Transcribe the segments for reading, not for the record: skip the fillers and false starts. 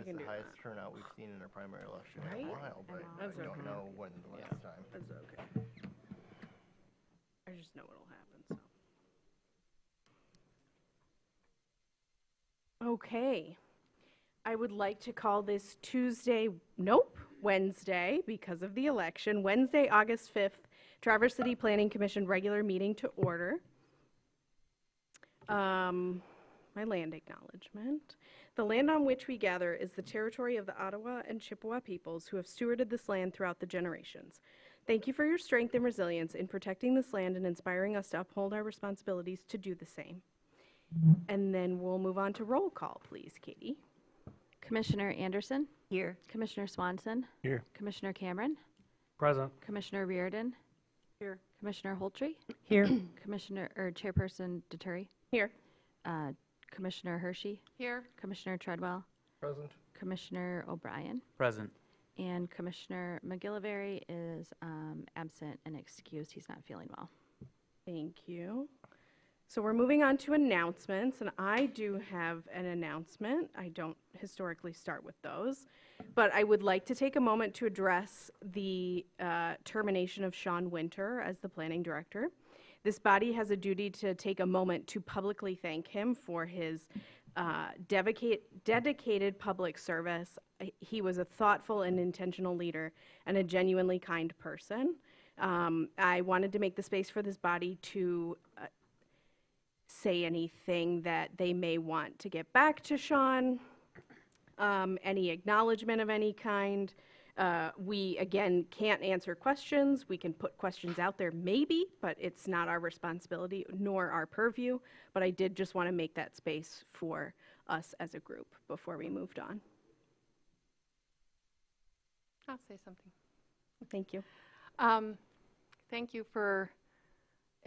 It's can the do highest that. turnout we've seen in a primary election in Right? a while, but I That's don't okay. know when the last time. That's okay. I just know what'll happen, so. Okay. I would like to call this Wednesday, because of the election, Wednesday, August 5th, Traverse City Planning Commission regular meeting to order. My land acknowledgement. The land on which we gather is the territory of the Ottawa and Chippewa peoples who have stewarded this land throughout the generations. Thank you for your strength and resilience in protecting this land and inspiring us to uphold our responsibilities to do the same. And then we'll move on to roll call, please, Katie. Commissioner Anderson? Here. Commissioner Swanson? Here. Commissioner Cameron? Present. Commissioner Reardon? Here. Commissioner Holtry? Here. Chairperson Deturi? Here. Commissioner Hershey? Here. Commissioner Treadwell? Present. Commissioner O'Brien? Present. And Commissioner McGillivray is absent and excused. He's not feeling well. Thank you. So we're moving on to announcements, and I do have an announcement. I don't historically start with those, but I would like to take a moment to address the termination of Sean Winter as the planning director. This body has a duty to take a moment to publicly thank him for his dedicated public service. He was a thoughtful and intentional leader and a genuinely kind person. I wanted to make the space for this body to say anything that they may want to get back to Sean, any acknowledgement of any kind. We, again, can't answer questions. We can put questions out there, maybe, but it's not our responsibility nor our purview. But I did just want to make that space for us as a group before we moved on. I'll say something. Thank you. Thank you for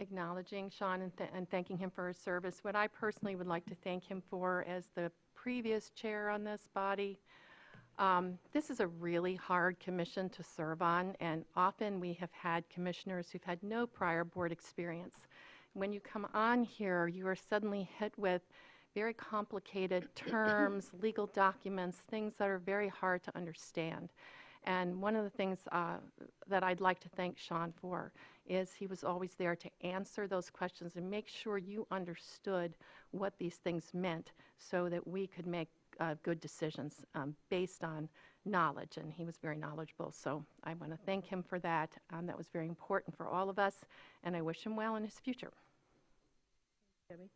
acknowledging Sean and thanking him for his service. What I personally would like to thank him for as the previous chair on this body, this is a really hard commission to serve on, and often we have had commissioners who've had no prior board experience. When you come on here, you are suddenly hit with very complicated terms, legal documents, things that are very hard to understand. And one of the things that I'd like to thank Sean for is he was always there to answer those questions and make sure you understood what these things meant so that we could make good decisions based on knowledge. And he was very knowledgeable. So I want to thank him for that. That was very important for all of us. And I wish him well in his future. Debbie?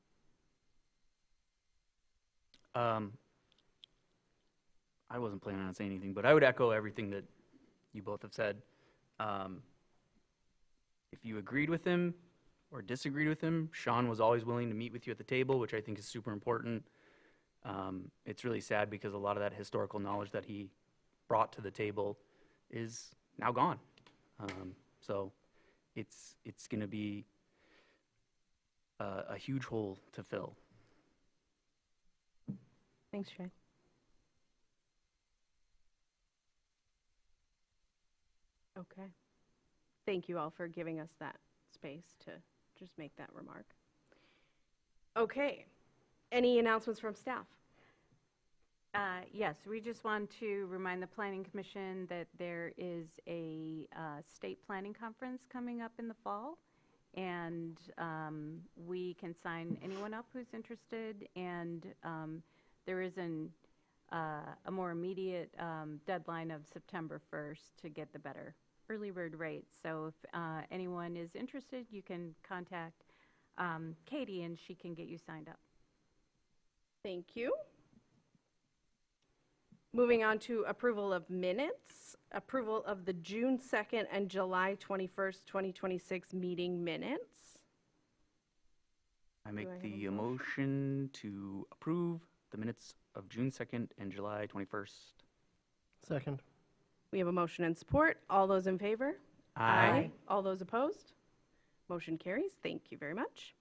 I wasn't planning on saying anything, but I would echo everything that you both have said. If you agreed with him or disagreed with him, Sean was always willing to meet with you at the table, which I think is super important. It's really sad because a lot of that historical knowledge that he brought to the table is now gone. So it's going to be a huge hole to fill. Thanks, Shane. Okay. Thank you all for giving us that space to just make that remark. Okay. Any announcements from staff? Yes, we just want to remind the Planning Commission that there is a state planning conference coming up in the fall, and we can sign anyone up who's interested, and there is a more immediate deadline of September 1st to get the better early bird rates. So if anyone is interested, you can contact Katie and she can get you signed up. Thank you. Moving on to approval of minutes. Approval of the June 2nd and July 21st, 2026 meeting minutes. I Do I make have the a motion to approve the minutes of June 2nd and July 21st. Second. We have a motion and support. All those in favor? All those opposed? Motion carries. Thank you very much.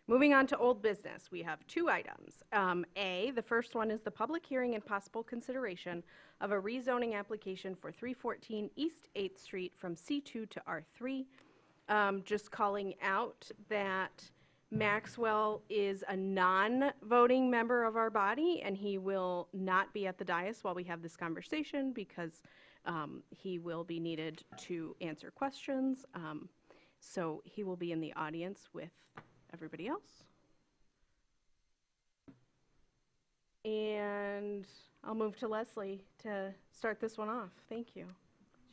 Moving on to old business, we have two items. The first one is the public hearing and possible consideration of a rezoning application for 314 East 8th Street from C2 to R3. Just calling out that Maxwell is a non-voting member of our body, and he will not be at the dais while we have this conversation because he will be needed to answer questions. So he will be in the audience with everybody else. And I'll move to Leslie to start this one off. Thank you.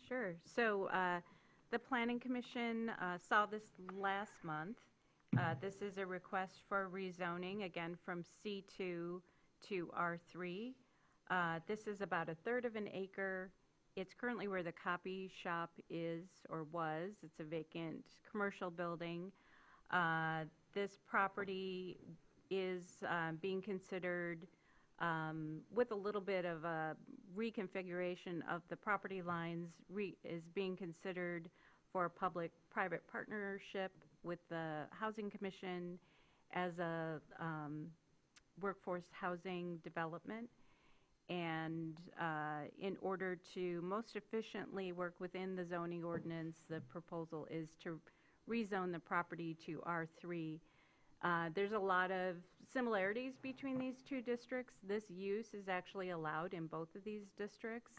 Sure. So the Planning Commission saw this last month. This is a request for rezoning, again, from C2 to R3. This is about 1/3 of an acre. It's currently where the copy shop is or was. It's a vacant commercial building. This property is being considered with a little bit of a reconfiguration of the property lines, is being considered for a public-private partnership with the Housing Commission as a workforce housing development. And in order to most efficiently work within the zoning ordinance, the proposal is to rezone the property to R3. There's a lot of similarities between these two districts. This use is actually allowed in both of these districts.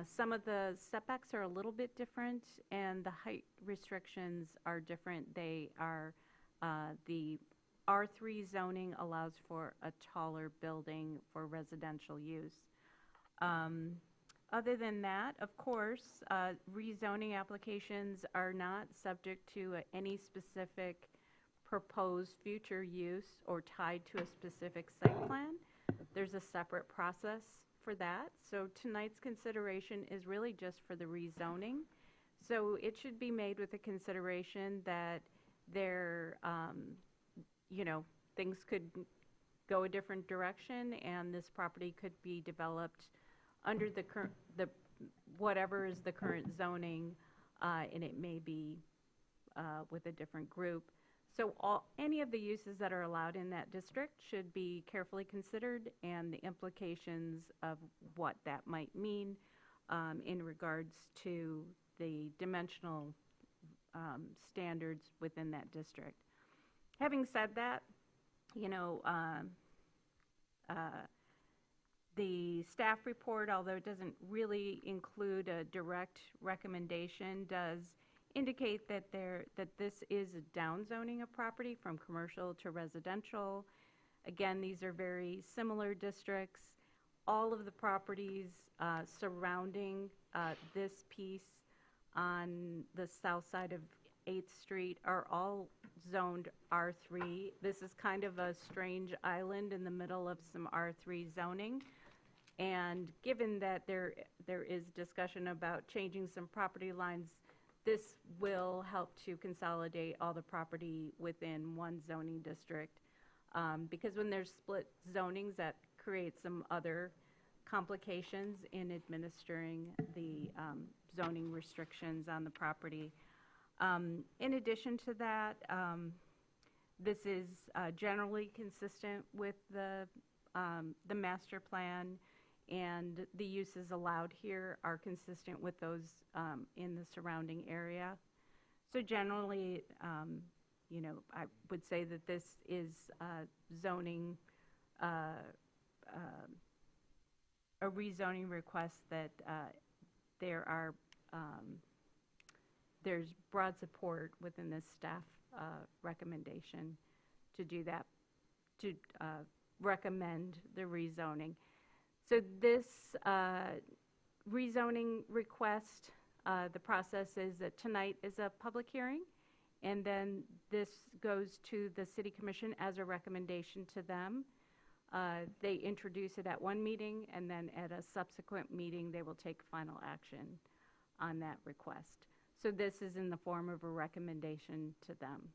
Some of the setbacks are a little bit different, and the height restrictions are different. They are, the R3 zoning allows for a taller building for residential use. Other than that, of course, rezoning applications are not subject to any specific proposed future use or tied to a specific site plan. There's a separate process for that. So tonight's consideration is really just for the rezoning. So it should be made with the consideration that there, you know, things could go a different direction, and this property could be developed under the current, whatever is the current zoning, and it may be with a different group. So any of the uses that are allowed in that district should be carefully considered, and the implications of what that might mean in regards to the dimensional standards within that district. Having said that, you know, the staff report, although it doesn't really include a direct recommendation, does indicate that this is a downzoning of property from commercial to residential. Again, these are very similar districts. All of the properties surrounding this piece on the south side of 8th Street are all zoned R3. This is kind of a strange island in the middle of some R3 zoning. And given that there is discussion about changing some property lines, this will help to consolidate all the property within one zoning district. Because when there's split zonings, that creates some other complications in administering the zoning restrictions on the property. In addition to that, this is generally consistent with the master plan, and the uses allowed here are consistent with those in the surrounding area. So generally, you know, I would say that this is zoning, a rezoning request that there's broad support within this staff recommendation to do that, to recommend the rezoning. So this rezoning request, the process is that tonight is a public hearing, and then this goes to the City Commission as a recommendation to them. They introduce it at one meeting, and then at a subsequent meeting, they will take final action on that request. So this is in the form of a recommendation to them.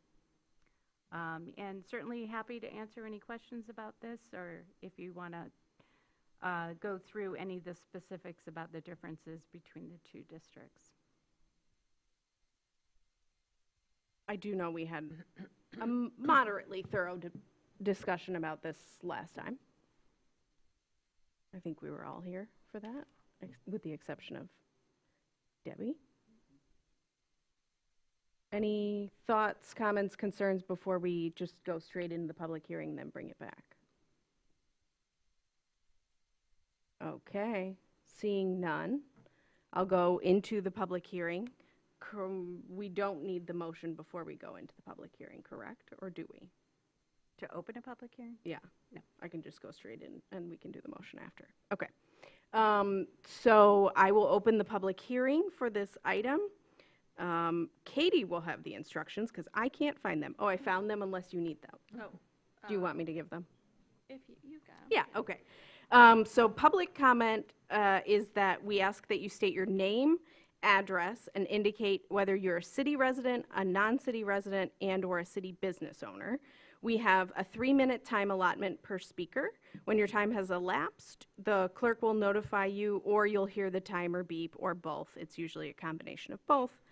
And certainly happy to answer any questions about this, or if you want to go through any of the specifics about the differences between the two districts. I do know we had a moderately thorough discussion about this last time. I think we were all here for that, with the exception of Debbie. Any thoughts, comments, concerns before we just go straight into the public hearing, then bring it back? Okay, seeing none, I'll go into the public hearing. We don't need the motion before we go into the public hearing, correct? Or do we? To open a public hearing? Yeah, no, I can just go straight in and we can do the motion after. Okay. So I will open the public hearing for this item. Katie will have the instructions because I can't find them. Oh, I found them unless you need them. Oh. Do you want me to give them? If you got 'em. Yeah, okay. So public comment is that we ask that you state your name, address, and indicate whether you're a city resident, a non-city resident, and/or a city business owner. We have a 3-minute time allotment per speaker. When your time has elapsed, the clerk will notify you, or you'll hear the timer beep, or both. It's usually a combination of both.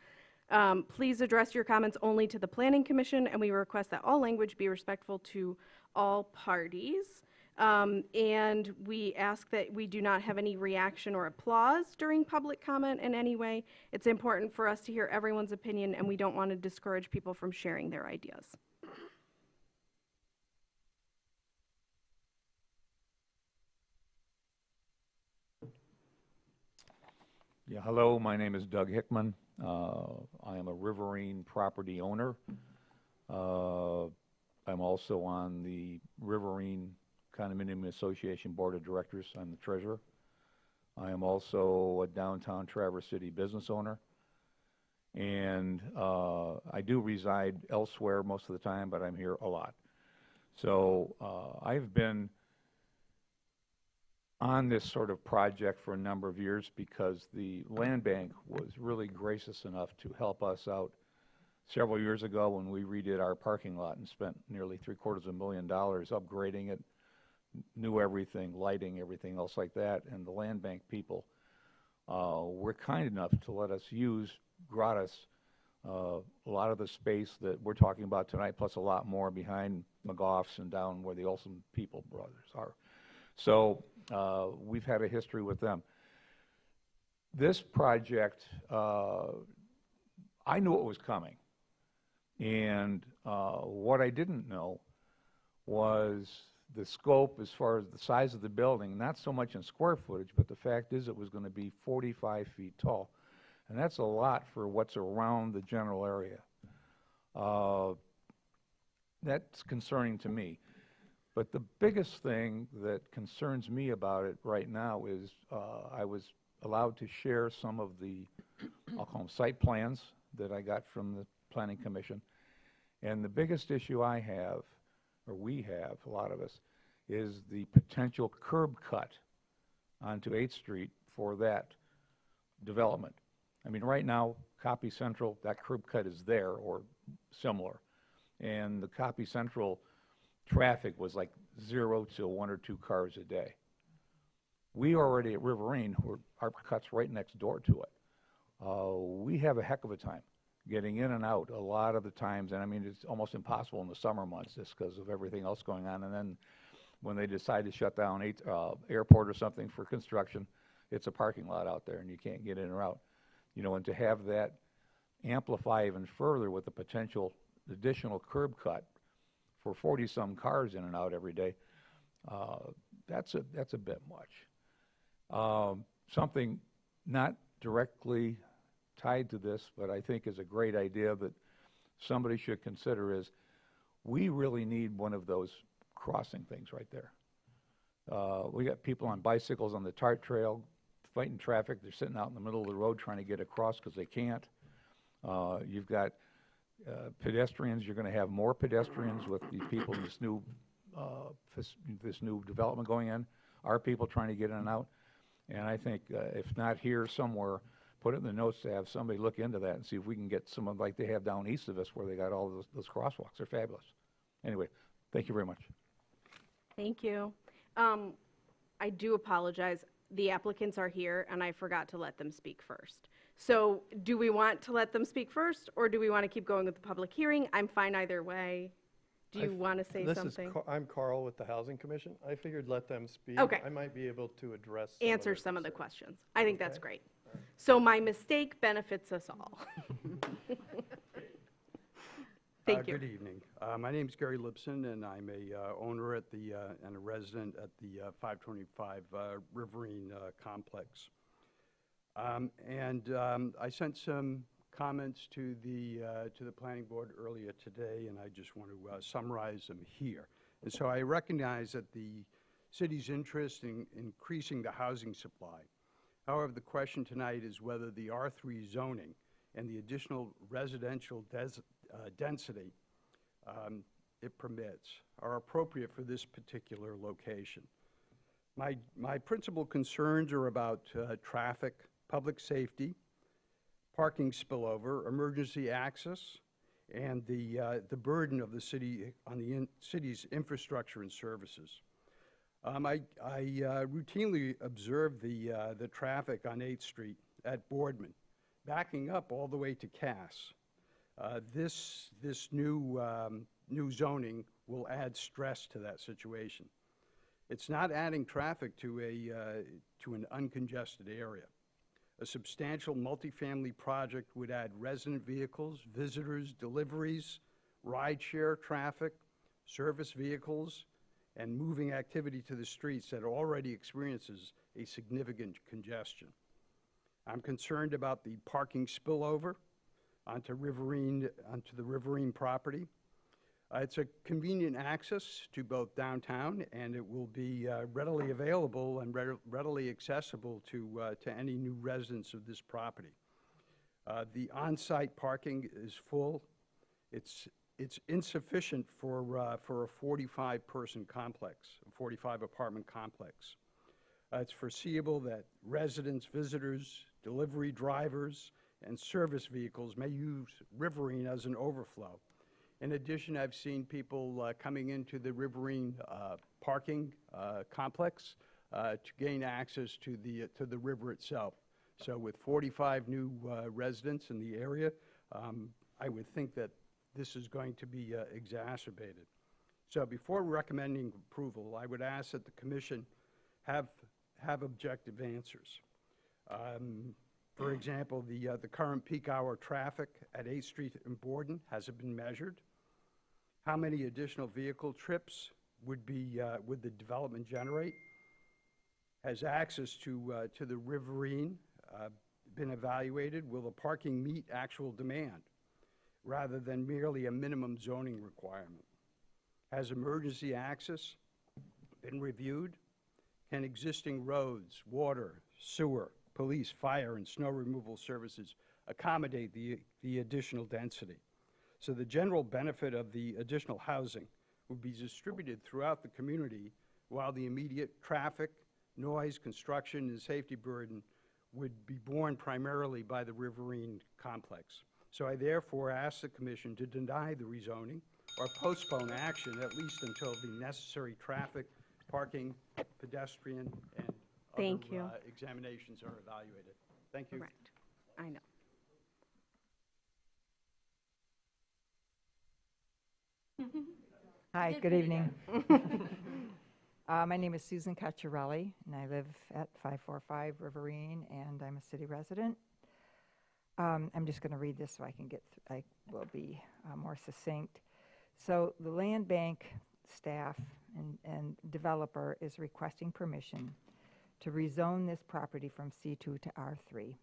Please address your comments only to the Planning Commission, and we request that all language be respectful to all parties. And we ask that we do not have any reaction or applause during public comment in any way. It's important for us to hear everyone's opinion, and we don't want to discourage people from sharing their ideas. Yeah, hello, my name is Doug Hickman. I am a Riverine property owner. I'm also on the Riverine Condominium Association Board of Directors. I'm the treasurer. I am also a downtown Traverse City business owner. And I do reside elsewhere most of the time, but I'm here a lot. So I've been on this sort of project for a number of years because the land bank was really gracious enough to help us out several years ago when we redid our parking lot and spent nearly $750,000 upgrading it, new everything, lighting, everything else like that. And the land bank people were kind enough to let us use gratis a lot of the space that we're talking about tonight, plus a lot more behind McGough's and down where the Olson People brothers are. So we've had a history with them. This project, I knew it was coming. And what I didn't know was the scope as far as the size of the building, not so much in square footage, but the fact is it was going to be 45 feet tall. And that's a lot for what's around the general area. That's concerning to me. But the biggest thing that concerns me about it right now is I was allowed to share some of the, I'll call them site plans that I got from the Planning Commission. And the biggest issue I have, or we have, a lot of us, is the potential curb cut onto 8th Street for that development. I mean, right now, Copy Central, that curb cut is there or similar. And the Copy Central traffic was like 0 to 1 or 2 cars a day. We already at Riverine, our cut's right next door to it. We have a heck of a time getting in and out a lot of the times, and I mean, it's almost impossible in the summer months just because of everything else going on. And then when they decide to shut down airport or something for construction, it's a parking lot out there and you can't get in or out. You know, and to have that amplify even further with the potential additional curb cut for 40-some cars in and out every day, that's a bit much. Something not directly tied to this, but I think is a great idea that somebody should consider is we really need one of those crossing things right there. We got people on bicycles on the TART trail fighting traffic. They're sitting out in the middle of the road trying to get across because they can't. You've got pedestrians. You're going to have more pedestrians with these people in this new development going in. Our people trying to get in and out. And I think if not here somewhere, put it in the notes to have somebody look into that and see if we can get someone like they have down east of us where they got all those crosswalks. They're fabulous. Anyway, thank you very much. Thank you. I do apologize. The applicants are here, and I forgot to let them speak first. So do we want to let them speak first, or do we want to keep going with the public hearing? I'm fine either way. Do you want to say something? I'm Carl with the Housing Commission. I figured let them speak. Okay. I might be able to address Answer some of the questions. I think that's Okay. great. So my mistake benefits us all. Thank you. Good evening. My name's Gary Lipson, and I'm a owner at the, and a resident at the 525 Riverine Complex. I sent some comments to the planning board earlier today, and I just want to summarize them here. And so I recognize that the city's interest in increasing the housing supply. However, the question tonight is whether the R3 zoning and the additional residential density it permits are appropriate for this particular location. My principal concerns are about traffic, public safety, parking spillover, emergency access, and the burden of the city on the city's infrastructure and services. I routinely observe the traffic on 8th Street at Boardman, backing up all the way to Cass. This new zoning will add stress to that situation. It's not adding traffic to an uncongested area. A substantial multifamily project would add resident vehicles, visitors, deliveries, rideshare traffic, service vehicles, and moving activity to the streets that already experiences a significant congestion. I'm concerned about the parking spillover onto the Riverine property. It's a convenient access to both downtown, and it will be readily available and readily accessible to any new residents of this property. The on-site parking is full. It's insufficient for a 45-person complex, a 45-apartment complex. It's foreseeable that residents, visitors, delivery drivers, and service vehicles may use Riverine as an overflow. In addition, I've seen people coming into the Riverine parking complex to gain access to the river itself. So with 45 new residents in the area, I would think that this is going to be exacerbated. So before recommending approval, I would ask that the commission have objective answers. For example, the current peak hour traffic at 8th Street and Borden, has it been measured? How many additional vehicle trips would the development generate? Has access to the Riverine been evaluated? Will the parking meet actual demand rather than merely a minimum zoning requirement? Has emergency access been reviewed? Can existing roads, water, sewer, police, fire, and snow removal services accommodate the additional density? So the general benefit of the additional housing would be distributed throughout the community, while the immediate traffic, noise, construction, and safety burden would be borne primarily by the Riverine complex. So I therefore ask the commission to deny the rezoning or postpone action at least until the necessary traffic, parking, pedestrian, and Thank other you. examinations are evaluated. Thank you. Correct. I know. Hi, good evening. My name is Susan Cacciarelli, and I live at 545 Riverine, and I'm a city resident. I'm just going to read this so I will be more succinct. So the land bank staff and developer is requesting permission to rezone this property from C2 to R3.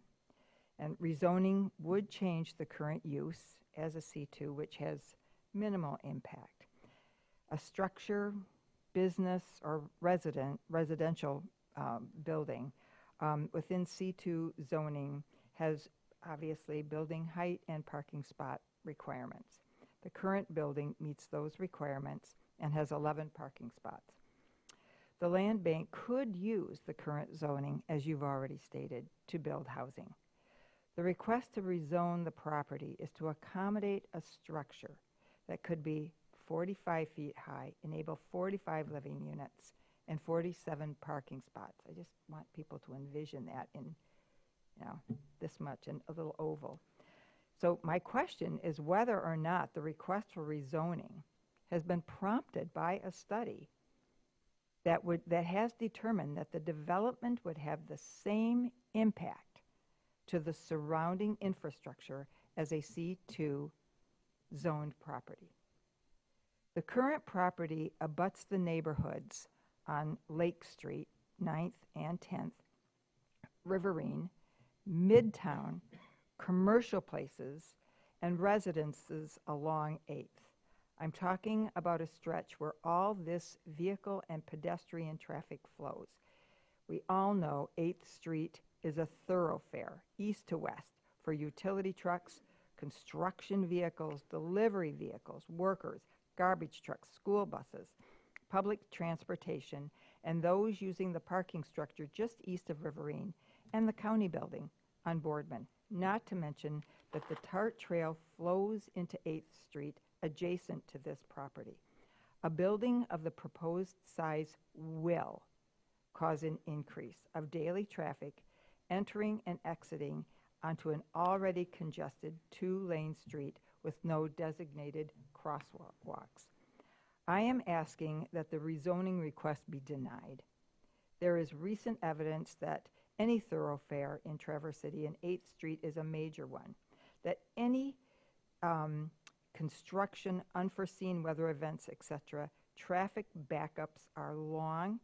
And rezoning would change the current use as a C2, which has minimal impact. A structure, business, or residential building within C2 zoning has obviously building height and parking spot requirements. The current building meets those requirements and has 11 parking spots. The land bank could use the current zoning, as you've already stated, to build housing. The request to rezone the property is to accommodate a structure that could be 45 feet high, enable 45 living units, and 47 parking spots. I just want people to envision that in, this much, and a little oval. So my question is whether or not the request for rezoning has been prompted by a study that has determined that the development would have the same impact to the surrounding infrastructure as a C2 zoned property. The current property abuts the neighborhoods on Lake Street, 9th and 10th, Riverine, Midtown, commercial places, and residences along 8th. I'm talking about a stretch where all this vehicle and pedestrian traffic flows. We all know 8th Street is a thoroughfare, east to west, for utility trucks, construction vehicles, delivery vehicles, workers, garbage trucks, school buses, public transportation, and those using the parking structure just east of Riverine and the county building on Boardman, not to mention that the TART Trail flows into 8th Street adjacent to this property. A building of the proposed size will cause an increase of daily traffic entering and exiting onto an already congested 2-lane street with no designated crosswalks. I am asking that the rezoning request be denied. There is recent evidence that any thoroughfare in Traverse City, and 8th Street is a major one, that any construction, unforeseen weather events, etc., traffic backups are long,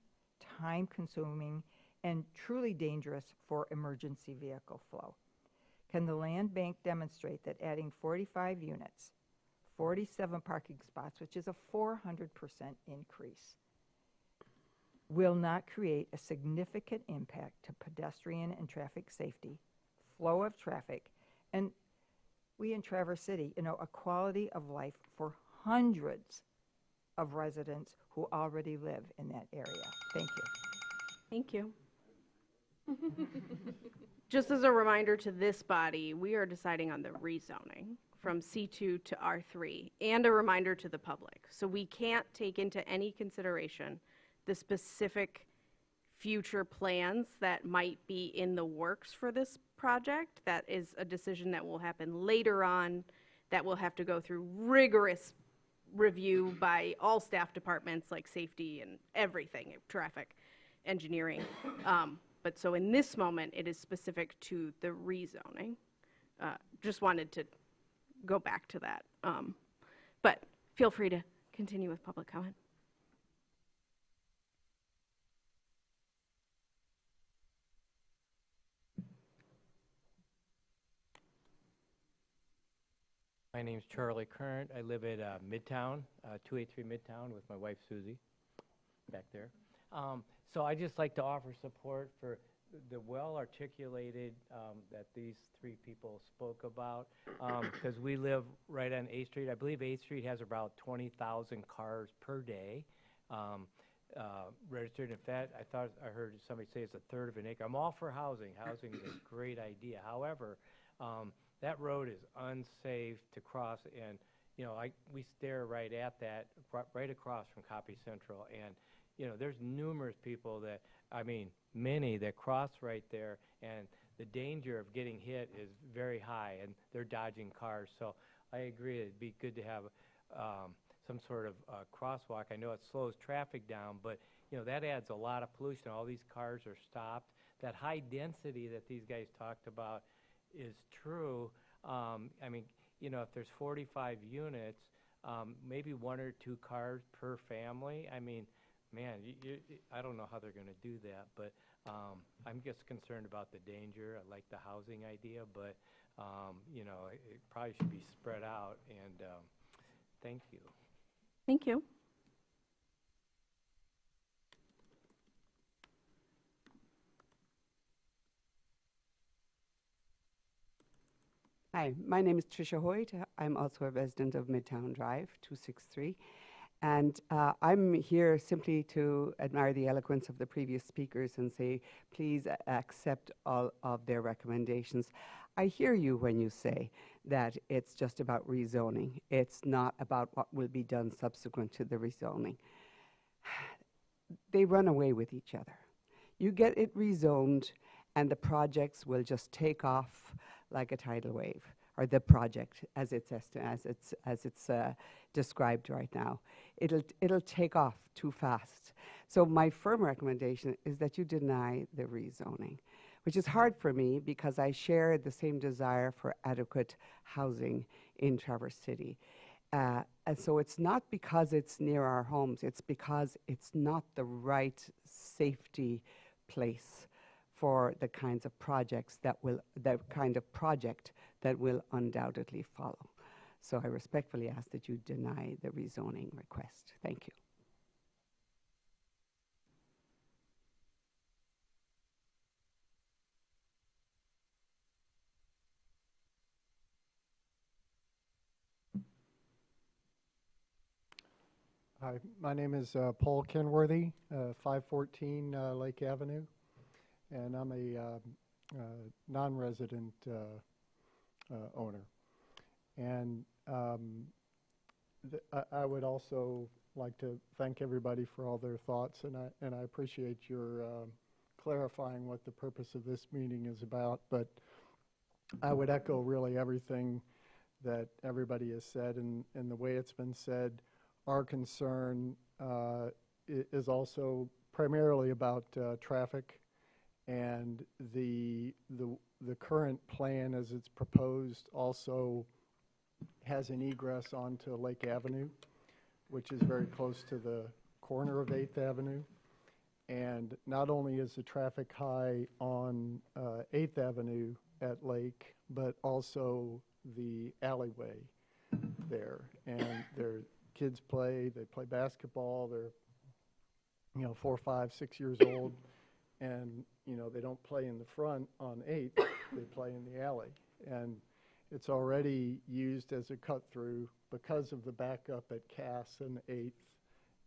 time-consuming, and truly dangerous for emergency vehicle flow. Can the land bank demonstrate that adding 45 units, 47 parking spots, which is a 400% increase, will not create a significant impact to pedestrian and traffic safety, flow of traffic, and we in Traverse City, a quality of life for hundreds of residents who already live in that area? Thank you. Thank you. Just as a reminder to this body, we are deciding on the rezoning from C2 to R3, and a reminder to the public. So we can't take into any consideration the specific future plans that might be in the works for this project. That is a decision that will happen later on, that will have to go through rigorous review by all staff departments like safety and everything, traffic, engineering. But so in this moment, it is specific to the rezoning. Just wanted to go back to that. But feel free to continue with public comment. My name's Charlie Current. I live at Midtown, 283 Midtown with my wife Susie back there. So I just like to offer support for the well-articulated that these three people spoke about, because we live right on 8th Street. I believe 8th Street has about 20,000 cars per day registered. In fact, I heard somebody say it's a third of an acre. I'm all for housing. Housing is a great idea. However, that road is unsafe to cross, and we stare right at that, right across from Copy Central, and there's numerous people that, many that cross right there, and the danger of getting hit is very high, and they're dodging cars. So I agree it'd be good to have some sort of crosswalk. I know it slows traffic down, but that adds a lot of pollution. All these cars are stopped. That high density that these guys talked about is true. If there's 45 units, maybe 1 or 2 cars per family. Man, I don't know how they're going to do that, but I'm just concerned about the danger. I like the housing idea, but it probably should be spread out. And thank you. Thank you. Hi, my name is Tricia Hoyt. I'm also a resident of Midtown Drive, 263. And I'm here simply to admire the eloquence of the previous speakers and say, please accept all of their recommendations. I hear you when you say that it's just about rezoning. It's not about what will be done subsequent to the rezoning. They run away with each other. You get it rezoned, and the projects will just take off like a tidal wave, or the project as it's described right now. It'll take off too fast. So my firm recommendation is that you deny the rezoning. which is hard for me because I share the same desire for adequate housing in Traverse City. And so it's not because it's near our homes, it's because it's not the right safety place for the kinds of projects that will, the kind of project that will undoubtedly follow. So I respectfully ask that you deny the rezoning request. Thank you. Hi, my name is Paul Kenworthy, 514 Lake Avenue, and I'm a non-resident owner. And I would also like to thank everybody for all their thoughts, and I appreciate your clarifying what the purpose of this meeting is about. But I would echo really everything that everybody has said, and the way it's been said. Our concern is also primarily about traffic, and the current plan as it's proposed also has an egress onto Lake Avenue, which is very close to the corner of 8th Avenue. And not only is the traffic high on 8th Avenue at Lake, but also the alleyway there. And kids play, they play basketball, they're 4, 5, 6 years old, and they don't play in the front on 8th, they play in the alley. And it's already used as a cut through because of the backup at Cass and 8th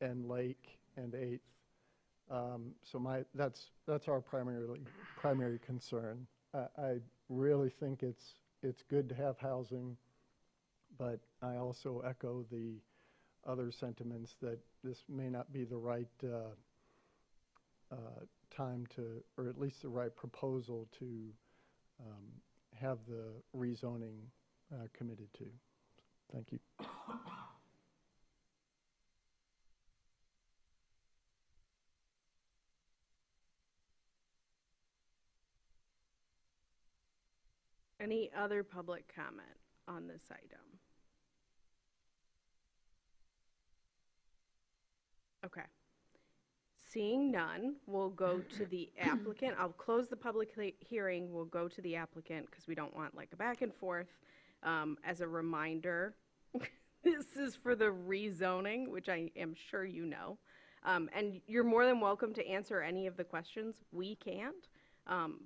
and Lake and 8th. So that's our primary concern. I really think it's good to have housing, but I also echo the other sentiments that this may not be the right time to, or at least the right proposal to have the rezoning committed to. Thank you. Any other public comment on this item? Okay. Seeing none, we'll go to the applicant. I'll close the public hearing. We'll go to the applicant because we don't want like a back and forth. As a reminder, this is for the rezoning, which I am sure you know. And you're more than welcome to answer any of the questions. We can't,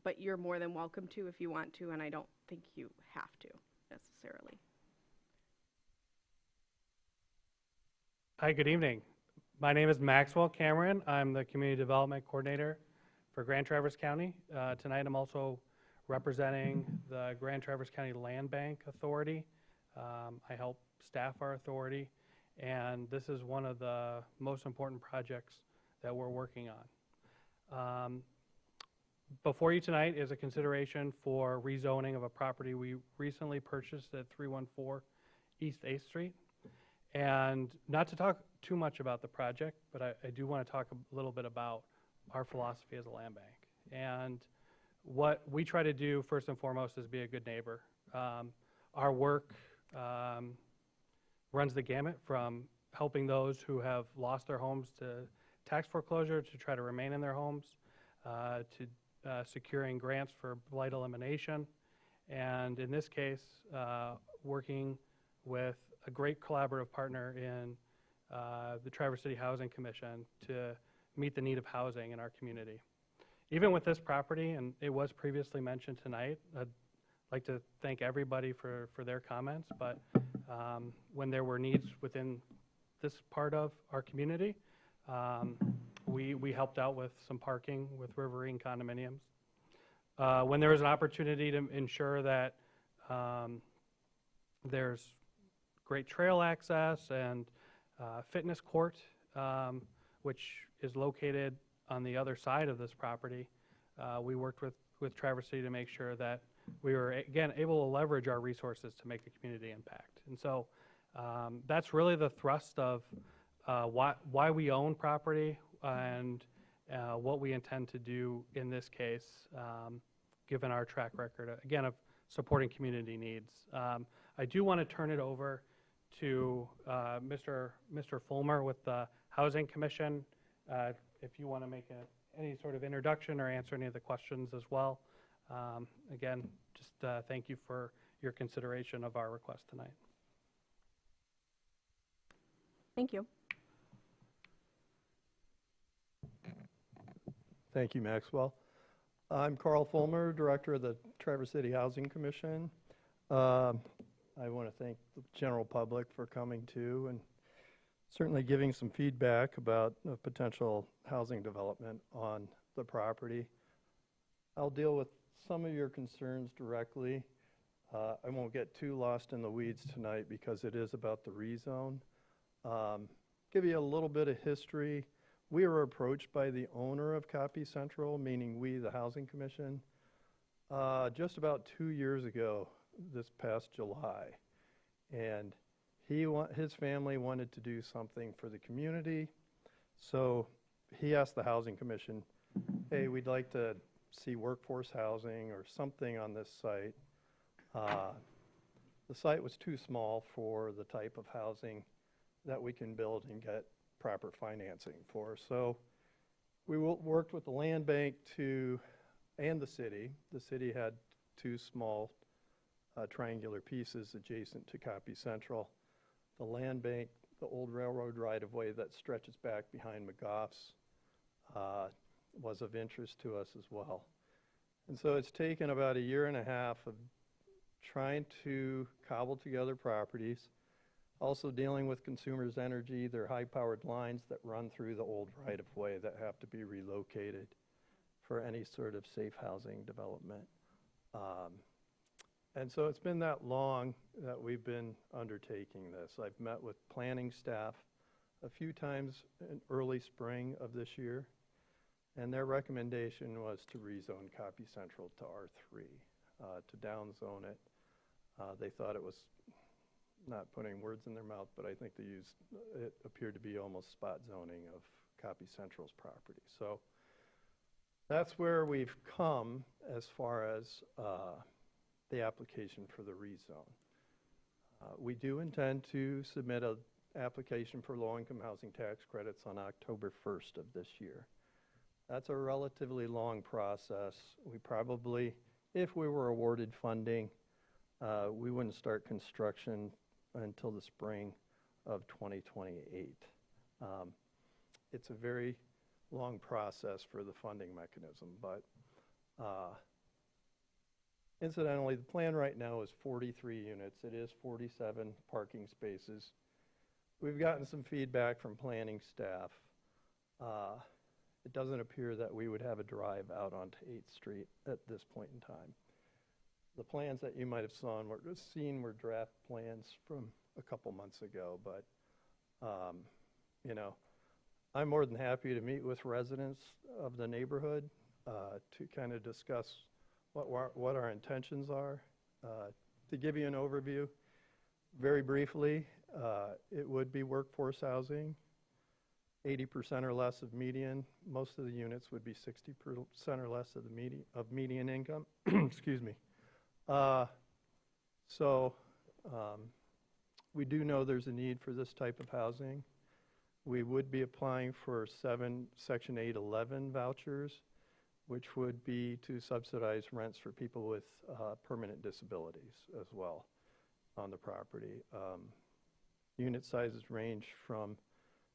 but you're more than welcome to if you want to, and I don't think you have to necessarily. Hi, good evening. My name is Maxwell Cameron. I'm the Community Development Coordinator for Grand Traverse County. Tonight I'm also representing the Grand Traverse County Land Bank Authority. I help staff our authority, and this is one of the most important projects that we're working on. Before you tonight is a consideration for rezoning of a property we recently purchased at 314 East 8th Street. And not to talk too much about the project, but I do want to talk a little bit about our philosophy as a land bank. And what we try to do first and foremost is be a good neighbor. Our work runs the gamut from helping those who have lost their homes to tax foreclosure to try to remain in their homes, to securing grants for blight elimination, and in this case, working with a great collaborative partner in the Traverse City Housing Commission to meet the need of housing in our community. Even with this property, and it was previously mentioned tonight, I'd like to thank everybody for their comments, but when there were needs within this part of our community, we helped out with some parking with Riverine condominiums. When there was an opportunity to ensure that there's great trail access and fitness court, which is located on the other side of this property, we worked with Traverse City to make sure that we were, again, able to leverage our resources to make the community impact. And so that's really the thrust of why we own property and what we intend to do in this case. given our track record, again, of supporting community needs. I do want to turn it over to Mr. Fulmer with the Housing Commission, if you want to make any sort of introduction or answer any of the questions as well. Again, just thank you for your consideration of our request tonight. Thank you. Thank you, Maxwell. I'm Carl Fulmer, Director of the Traverse City Housing Commission. I want to thank the general public for coming to and certainly giving some feedback about the potential housing development on the property. I'll deal with some of your concerns directly. I won't get too lost in the weeds tonight because it is about the rezone. Give you a little bit of history. We were approached by the owner of Copy Central, meaning we, the Housing Commission, just about 2 years ago, this past July. And his family wanted to do something for the community. So he asked the Housing Commission, hey, we'd like to see workforce housing or something on this site. The site was too small for the type of housing that we can build and get proper financing for. So we worked with the land bank and the city. The city had 2 small triangular pieces adjacent to Copy Central. The land bank, the old railroad right-of-way that stretches back behind McGough's, was of interest to us as well. And so it's taken about 1.5 years of trying to cobble together properties, also dealing with Consumers Energy, their high-powered lines that run through the old right-of-way that have to be relocated for any sort of safe housing development. And so it's been that long that we've been undertaking this. I've met with planning staff a few times in early spring of this year, and their recommendation was to rezone Copy Central to R3, to downzone it. They thought it was, not putting words in their mouth, but I think it appeared to be almost spot zoning of Copy Central's property. So that's where we've come as far as the application for the rezone. We do intend to submit an application for low-income housing tax credits on October 1st of this year. That's a relatively long process. We probably, if we were awarded funding, we wouldn't start construction until the spring of 2028. It's a very long process for the funding mechanism, but incidentally, the plan right now is 43 units. It is 47 parking spaces. We've gotten some feedback from planning staff. It doesn't appear that we would have a drive out onto 8th Street at this point in time. The plans that you might have seen were draft plans from a couple months ago, but you know, I'm more than happy to meet with residents of the neighborhood to kind of discuss what our intentions are. To give you an overview, very briefly, it would be workforce housing, 80% or less of median. Most of the units would be 60% or less of the median income. Excuse me. We do know there's a need for this type of housing. We would be applying for 7 Section 811 vouchers, which would be to subsidize rents for people with permanent disabilities as well on the property. Unit sizes range from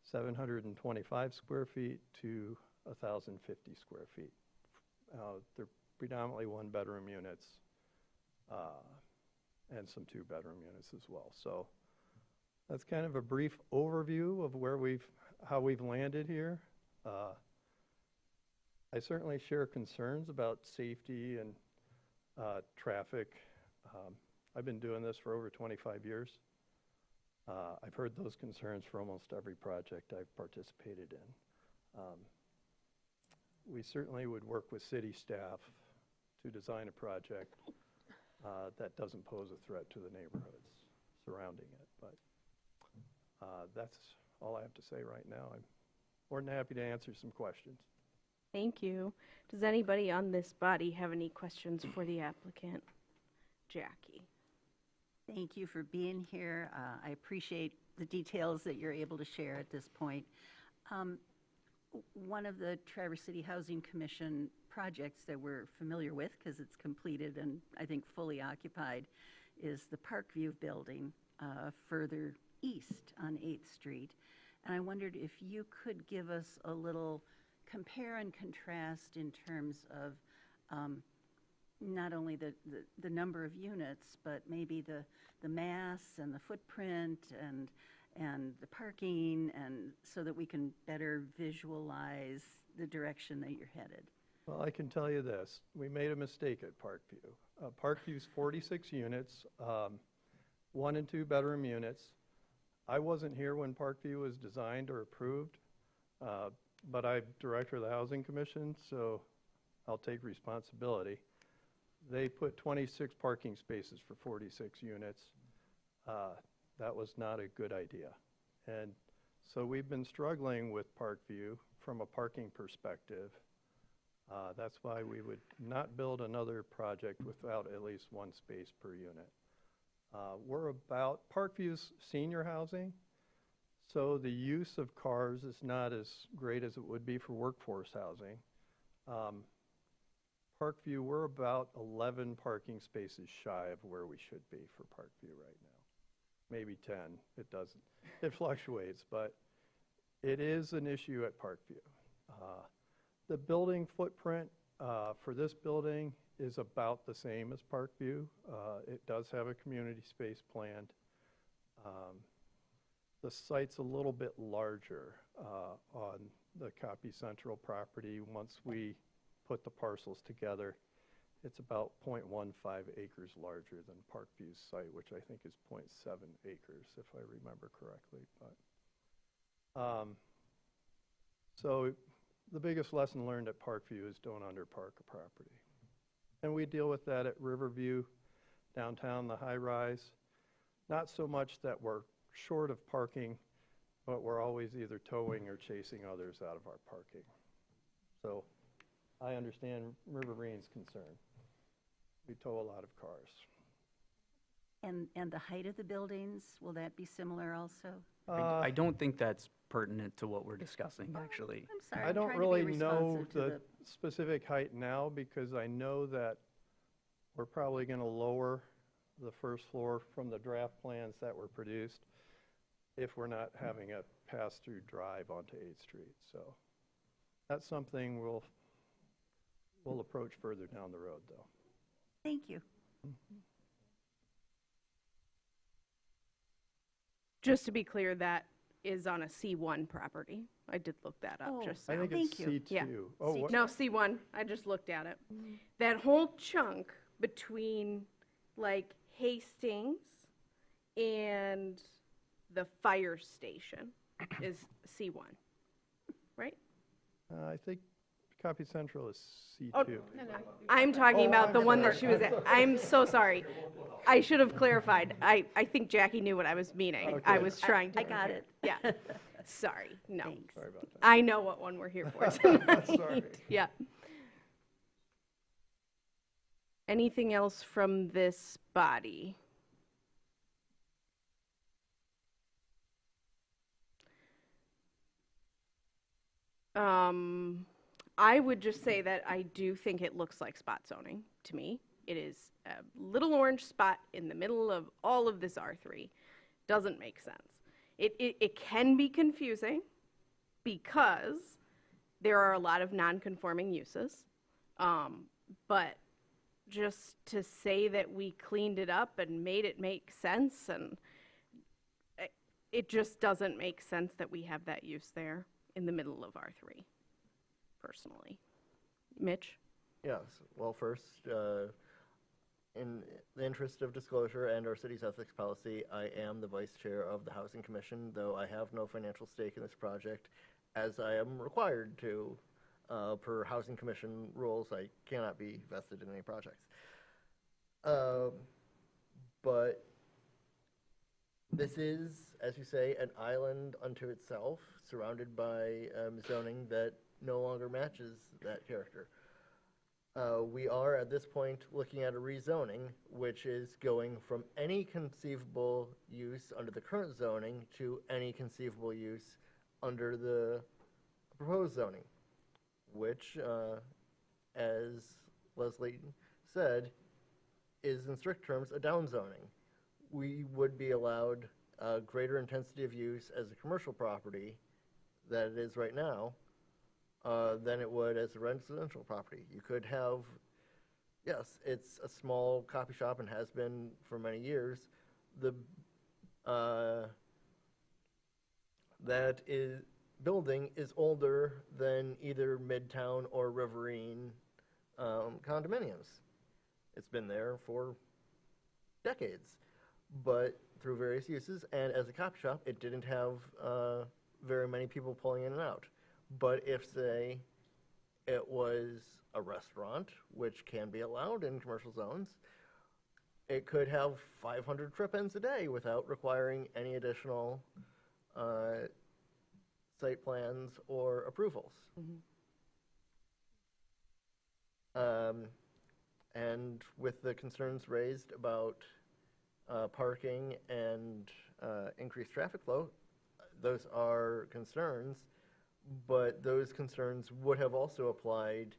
725 square feet to 1,050 square feet. They're predominantly 1-bedroom units and some 2-bedroom units as well. So that's kind of a brief overview of how we've landed here. I certainly share concerns about safety and traffic. I've been doing this for over 25 years. I've heard those concerns for almost every project I've participated in. We certainly would work with city staff to design a project that doesn't pose a threat to the neighborhoods surrounding it. But that's all I have to say right now. I'm more than happy to answer some questions. Thank you. Does anybody on this body have any questions for the applicant? Jackie? Thank you for being here. I appreciate the details that you're able to share at this point. One of the Traverse City Housing Commission projects that we're familiar with, because it's completed and I think fully occupied, is the Parkview building further east on 8th Street. And I wondered if you could give us a little compare and contrast in terms of not only the number of units, but maybe the mass and the footprint and the parking, and so that we can better visualize the direction that you're headed. Well, I can tell you this. We made a mistake at Parkview. Parkview's 46 units, 1 and 2 bedroom units. I wasn't here when Parkview was designed or approved, but I'm director of the Housing Commission, so I'll take responsibility. They put 26 parking spaces for 46 units. That was not a good idea. And so we've been struggling with Parkview from a parking perspective. That's why we would not build another project without at least 1 space per unit. Parkview's senior housing, so the use of cars is not as great as it would be for workforce housing. Parkview, we're about 11 parking spaces shy of where we should be for Parkview right now. Maybe 10, it fluctuates, but it is an issue at Parkview. The building footprint for this building is about the same as Parkview. It does have a community space planned. The site's a little bit larger on the Copy Central property. Once we put the parcels together, it's about 0.15 acres larger than Parkview's site, which I think is 0.7 acres, if I remember correctly. But so the biggest lesson learned at Parkview is don't underpark a property. And we deal with that at Riverview, downtown, the high rise. Not so much that we're short of parking, but we're always either towing or chasing others out of our parking. So I understand Riverview's concern. We tow a lot of cars. And the height of the buildings, will that be similar also? I don't think that's pertinent to what we're discussing, actually. I'm sorry, I I'm don't trying to be really know responsive to the specific height now, because I know that we're probably going to lower the first floor from the draft plans that were produced if we're not having a pass-through drive onto 8th Street. So that's something we'll approach further down the road, though. Thank you. Just to be clear, that is on a C1 property. I did look that up just now. I think it's C2. Yeah. Oh, what? No, C1. I just looked at it. That whole chunk between like Hastings and the fire station is C1, right? I think Copy Central is C2. Oh, I'm talking about the one that she was at. I'm so sorry. I should have clarified. I think Jackie knew what I was meaning. Okay. I was trying to. I got it. Yeah. Sorry. No. Thanks. Sorry about that. I know what one we're here for tonight. Sorry. Yeah. Anything else from this body? I would just say that I do think it looks like spot zoning to me. It is a little orange spot in the middle of all of this R3. Doesn't make sense. It can be confusing because there are a lot of non-conforming uses. But just to say that we cleaned it up and made it make sense, and it just doesn't make sense that we have that use there in the middle of R3, personally. Mitch? Yes. Well, first, in the interest of disclosure and our city's ethics policy, I am the vice chair of the Housing Commission, though I have no financial stake in this project, as I am required to. Per Housing Commission rules, I cannot be vested in any projects. But this is, as you say, an island unto itself, surrounded by zoning that no longer matches that character. We are at this point looking at a rezoning, which is going from any conceivable use under the current zoning to any conceivable use under the proposed zoning, which, as Leslie said, is in strict terms a downzoning. We would be allowed a greater intensity of use as a commercial property that it is right now than it would as a residential property. You could have, yes, it's a small copy shop and has been for many years. Building is older than either Midtown or Riverine condominiums. It's been there for decades, but through various uses, and as a copy shop, it didn't have very many people pulling in and out. But if, say, it was a restaurant, which can be allowed in commercial zones, it could have 500 trip ins a day without requiring any additional site plans or approvals. And with the concerns raised about parking and increased traffic flow, those are concerns, but those concerns would have also applied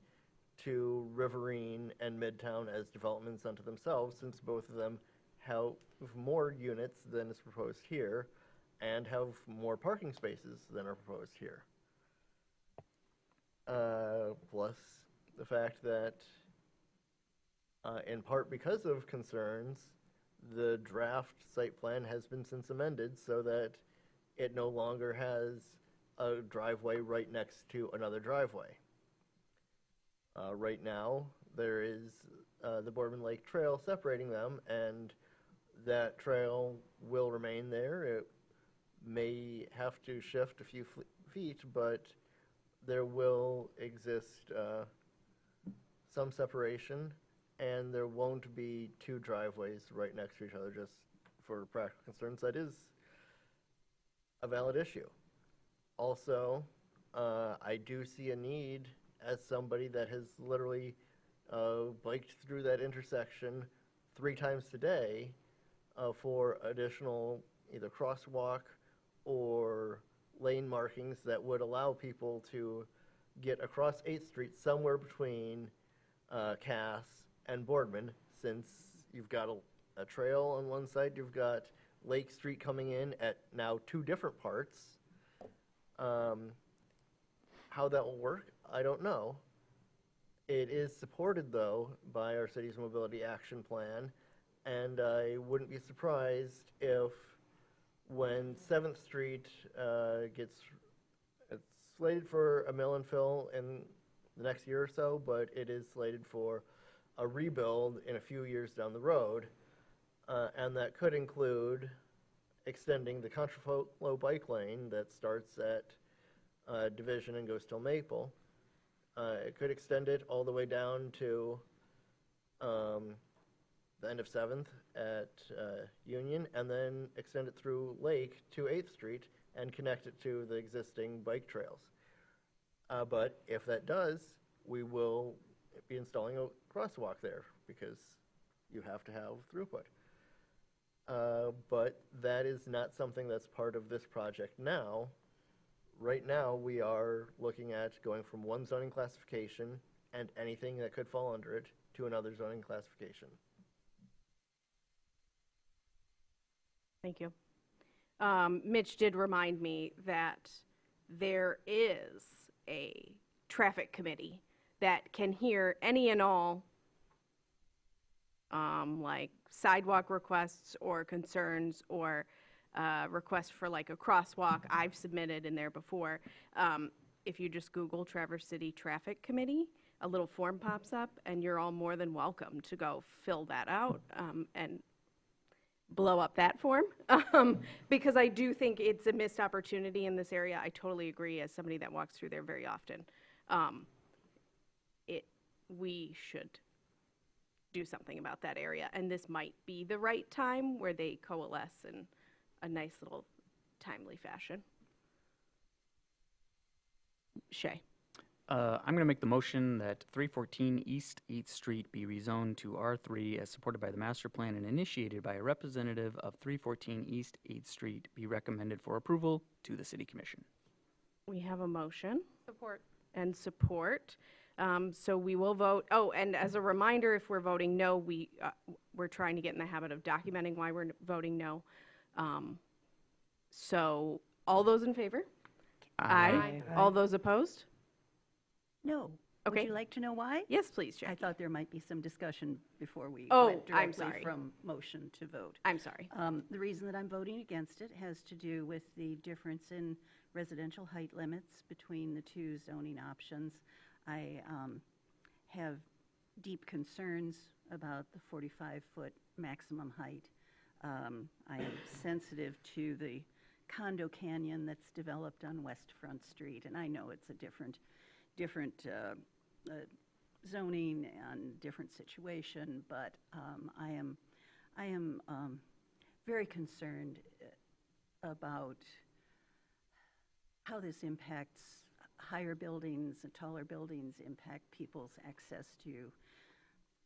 to Riverine and Midtown as developments unto themselves, since both of them have more units than is proposed here and have more parking spaces than are proposed here. Plus the fact that, in part because of concerns, the draft site plan has been since amended so that it no longer has a driveway right next to another driveway. Right now, there is the Boardman Lake Trail separating them, and that trail will remain there. It may have to shift a few feet, but there will exist some separation, and there won't be two driveways right next to each other just for practical concerns. That is a valid issue. Also, I do see a need, as somebody that has literally biked through that intersection 3 times today, for additional either crosswalk or lane markings that would allow people to get across 8th Street somewhere between Cass and Boardman, since you've got a trail on one side, you've got Lake Street coming in at now 2 different parts. How that will work, I don't know. It is supported, though, by our city's mobility action plan, and I wouldn't be surprised if when 7th Street it's slated for a mill and fill in the next year or so, but it is slated for a rebuild in a few years down the road, and that could include extending the contraflow bike lane that starts at Division and goes till Maple. It could extend it all the way down to the end of 7th at Union, and then extend it through Lake to 8th Street and connect it to the existing bike trails. But if that does, we will be installing a crosswalk there because you have to have throughput. But that is not something that's part of this project now. Right now, we are looking at going from one zoning classification and anything that could fall under it to another zoning classification. Thank you. Mitch did remind me that there is a traffic committee that can hear any and all like sidewalk requests or concerns or requests for like a crosswalk I've submitted in there before. If you just Google Traverse City Traffic Committee, a little form pops up, and you're all more than welcome to go fill that out and blow up that form, because I do think it's a missed opportunity in this area. I totally agree, as somebody that walks through there very often. We should do something about that area, and this might be the right time where they coalesce in a nice little timely fashion. Shay. I'm going to make the motion that 314 East 8th Street be rezoned to R3 as supported by the master plan and initiated by a representative of 314 East 8th Street be recommended for approval to the City Commission. We have a motion Support. and support. So we will vote. Oh, and as a reminder, if we're voting no, we're trying to get in the habit of documenting why we're voting no. So all those in favor? Aye. All those opposed? No. Okay. Would you like to know why? Yes, please, I Jackie. thought there might be some discussion before we Oh, went I'm directly sorry. from motion to vote. I'm sorry. The reason that I'm voting against it has to do with the difference in residential height limits between the two zoning options. I have deep concerns about the 45-foot maximum height. I am sensitive to the condo canyon that's developed on West Front Street, and I know it's a different zoning and different situation, but I am very concerned about how this impacts higher buildings and taller buildings, impact people's access to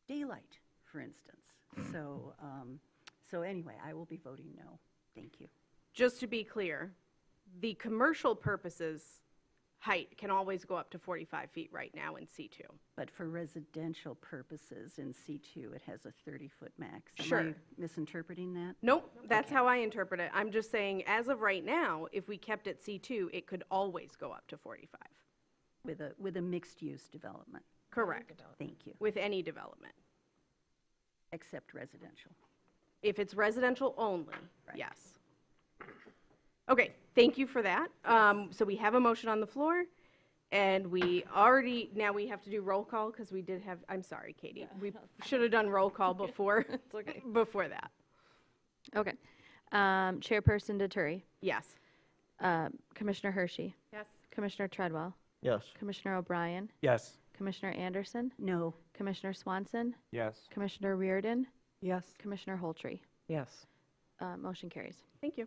daylight, for instance. So anyway, I will be voting no. Thank you. Just to be clear, the commercial purposes height can always go up to 45 feet right now in C2. But for residential purposes in C2, it has a 30-foot max. Sure. Am I misinterpreting that? Nope, that's how I interpret it. I'm just saying, as of right now, if we kept it C2, it could always go up to 45. With a mixed-use development. Correct. Thank you. With any development. Except residential. If it's residential only, Right. yes. Okay, thank you for that. So we have a motion on the floor, and now we have to do roll call, because we did have, I'm sorry, Katie. We should have done roll call before, before that. Okay. Chairperson Deturi, Yes. Commissioner Hershey, Yes. Commissioner Treadwell, Yes. Commissioner O'Brien, Yes. Commissioner Anderson, No. Commissioner Swanson, Yes. Commissioner Reardon, Yes. Commissioner Holtree. Yes. Motion carries. Thank you.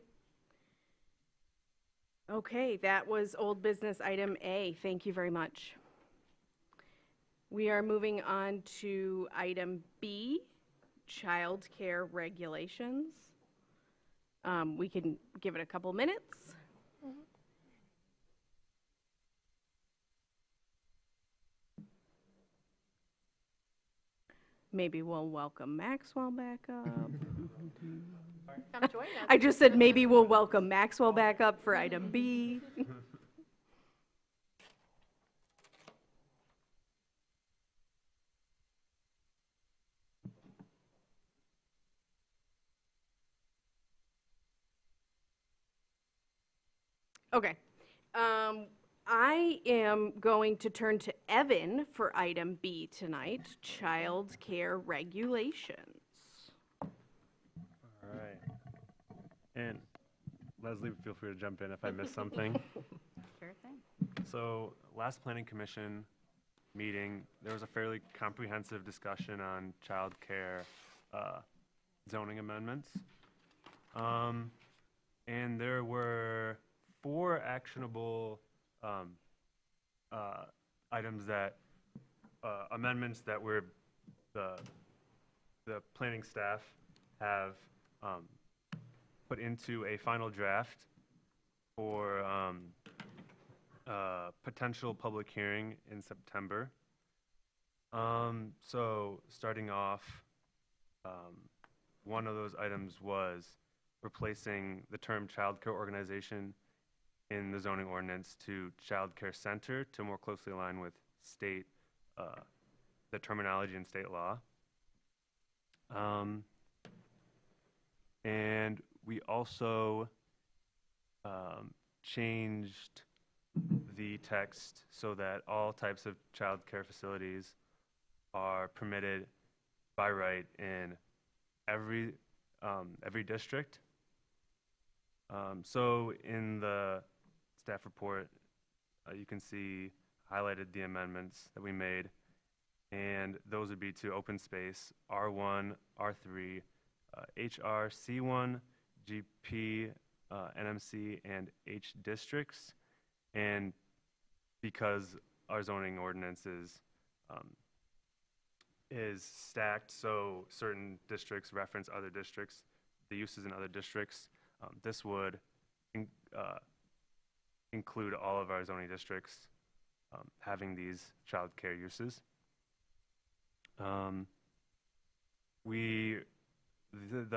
Okay, that was old business item A. Thank you very much. We are moving on to item B, childcare regulations. We can give it a couple minutes. Maybe we'll welcome Maxwell back up. Come join us. I just said maybe we'll welcome Maxwell back up for item B. Okay. I am going to turn to Evan for item B tonight, child care regulations. All right. And Leslie, feel free to jump in if I miss something. Sure thing. So last Planning Commission meeting, there was a fairly comprehensive discussion on child care zoning amendments. And there were 4 actionable items that, amendments that were the planning staff have put into a final draft for potential public hearing in September. So starting off, one of those items was replacing the term child care organization in the zoning ordinance to child care center to more closely align with state, the terminology in state law. And we also changed the text so that all types of child care facilities are permitted by right in every district. So in the staff report, you can see highlighted the amendments that we made, and those would be to open space, R1, R3, HR, C1, GP, NMC, and H districts. And because our zoning ordinances is stacked, so certain districts reference other districts, the uses in other districts. This would include all of our zoning districts having these childcare uses. One of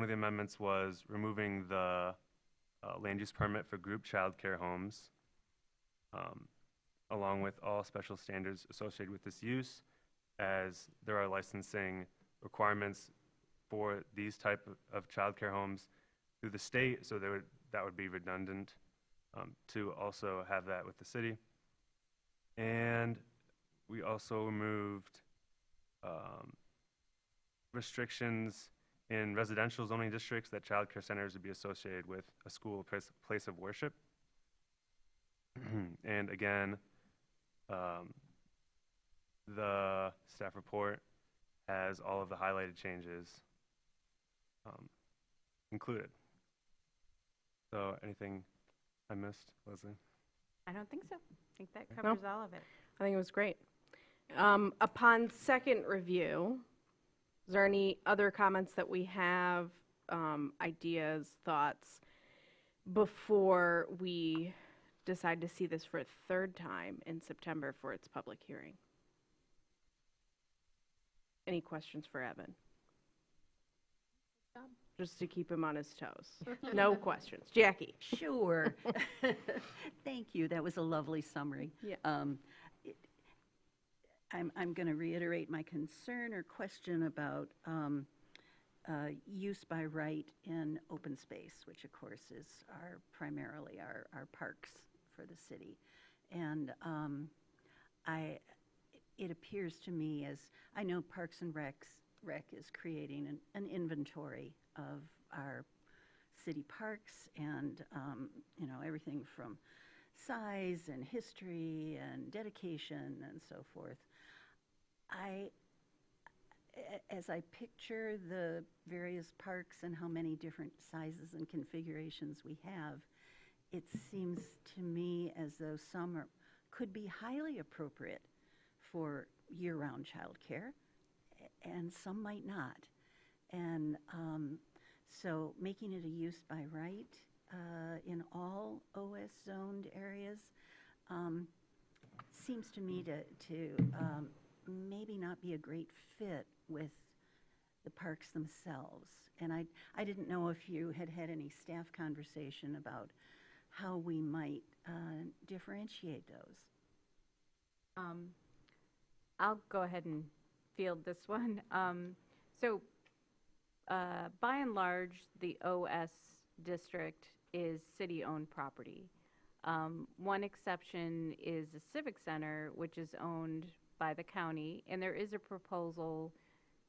the amendments was removing the land use permit for group childcare homes, along with all special standards associated with this use, as there are licensing requirements for these type of childcare homes through the state, so that would be redundant to also have that with the city. And we also removed restrictions in residential zoning districts that childcare centers would be associated with a school or place of worship. And again, the staff report has all of the highlighted changes included. So anything I missed, Leslie? I don't think so. I think that covers all of it. I think it was great. Upon second review, is there any other comments that we have, ideas, thoughts, before we decide to see this for a third time in September for its public hearing? Any questions for Evan? Just to keep him on his toes. No questions. Jackie? Sure. Thank you. That was a lovely summary. Yeah. I'm going to reiterate my concern or question about use by right in open space, which of course is primarily our parks for the city. And it appears to me, as I know Parks and Rec is creating an inventory of our city parks and everything from size and history and dedication and so forth. As I picture the various parks and how many different sizes and configurations we have, it seems to me as though some could be highly appropriate for year-round childcare, and some might not. And so making it a use by right in all OS zoned areas seems to me to maybe not be a great fit with the parks themselves. And I didn't know if you had any staff conversation about how we might differentiate those. I'll go ahead and field this one. So by and large, the OS district is city-owned property. One exception is the Civic Center, which is owned by the county, and there is a proposal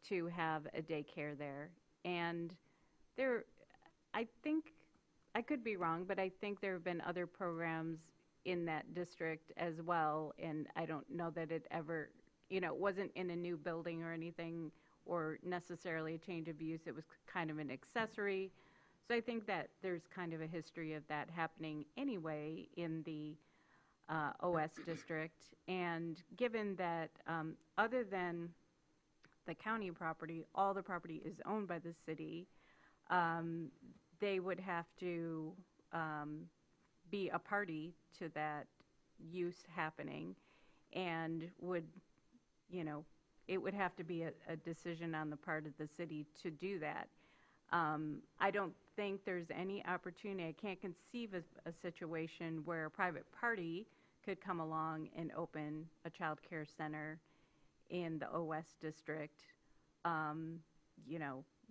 to have a daycare there. And I think, I could be wrong, but I think there have been other programs in that district as well, and I don't know that it ever, it wasn't in a new building or anything, or necessarily a change of use. It was kind of an accessory. So I think that there's kind of a history of that happening anyway in the OS district. And given that other than the county property, all the property is owned by the city, they would have to be a party to that use happening, and would, it would have to be a decision on the part of the city to do that. I don't think there's any opportunity, I can't conceive of a situation where a private party could come along and open a child care center in the OS district,